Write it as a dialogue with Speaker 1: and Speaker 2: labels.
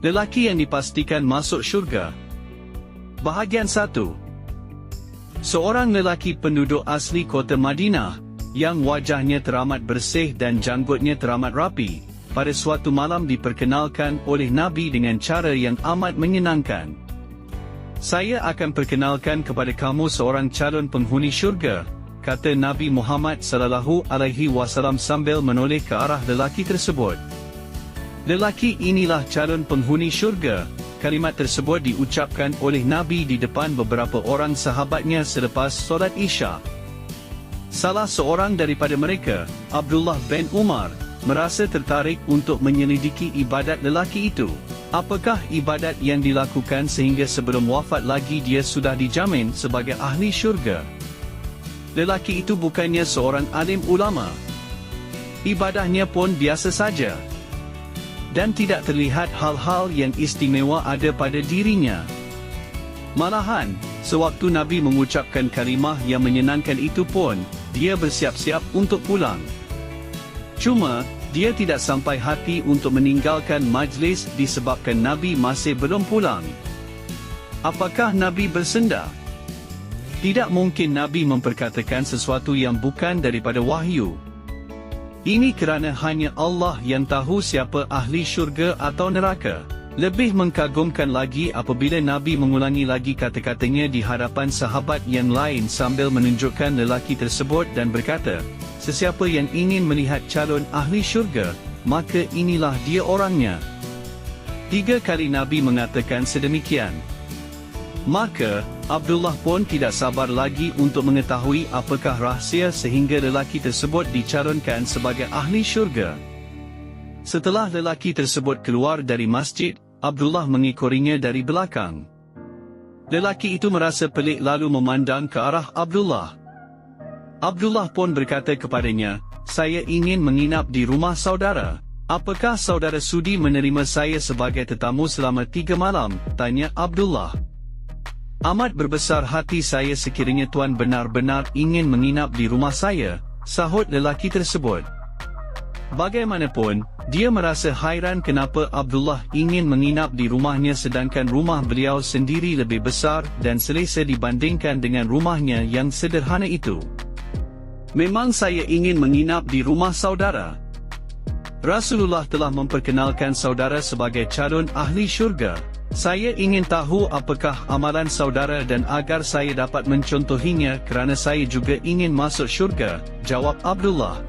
Speaker 1: Lelaki yang dipastikan masuk syurga. Bahagian 1. Seorang lelaki penduduk asli kota Madinah, yang wajahnya teramat bersih dan janggutnya teramat rapi, pada suatu malam diperkenalkan oleh Nabi dengan cara yang amat menyenangkan. "Saya akan perkenalkan kepada kamu seorang calon penghuni syurga," kata Nabi Muhammad SAW sambil menoleh ke arah lelaki tersebut. "Lelaki inilah calon penghuni syurga." Kalimat tersebut diucapkan oleh Nabi di depan beberapa orang sahabatnya selepas solat Isya. Salah seorang daripada mereka, Abdullah bin Umar, merasa tertarik untuk menyelidiki ibadat lelaki itu. Apakah ibadat yang dilakukan sehingga sebelum wafat lagi dia sudah dijamin sebagai ahli syurga? Lelaki itu bukannya seorang alim ulama. Ibadahnya pun biasa saja. Dan tidak terlihat hal-hal yang istimewa ada pada dirinya. Malahan, sewaktu Nabi mengucapkan kalimah yang menyenangkan itu pun, dia bersiap-siap untuk pulang. Cuma, dia tidak sampai hati untuk meninggalkan majlis disebabkan Nabi masih belum pulang. Apakah Nabi bersenda? Tidak mungkin Nabi memperkatakan sesuatu yang bukan daripada wahyu. Ini kerana hanya Allah yang tahu siapa ahli syurga atau neraka. Lebih mengagumkan lagi apabila Nabi mengulangi lagi kata-katanya di hadapan sahabat yang lain sambil menunjukkan lelaki tersebut dan berkata, "Sesiapa yang ingin melihat calon ahli syurga, maka inilah dia orangnya." 3 kali Nabi mengatakan sedemikian. Maka, Abdullah pun tidak sabar lagi untuk mengetahui apakah rahsia sehingga lelaki tersebut dicalonkan sebagai ahli syurga. Setelah lelaki tersebut keluar dari masjid, Abdullah mengikorinya dari belakang. Lelaki itu merasa pelik lalu memandang ke arah Abdullah. Abdullah pun berkata kepadanya, "Saya ingin menginap di rumah saudara. Apakah saudara sudi menerima saya sebagai tetamu selama 3 malam?" tanya Abdullah. "Amat berbesar hati saya sekiranya tuan benar-benar ingin menginap di rumah saya," sahut lelaki tersebut. Bagaimanapun, dia merasa hairan kenapa Abdullah ingin menginap di rumahnya sedangkan rumah beliau sendiri lebih besar dan selesa dibandingkan dengan rumahnya yang sederhana itu. "Memang saya ingin menginap di rumah saudara. Rasulullah telah memperkenalkan saudara sebagai calon ahli syurga. Saya ingin tahu apakah amalan saudara dan agar saya dapat mencontohinya kerana saya juga ingin masuk syurga," jawab Abdullah.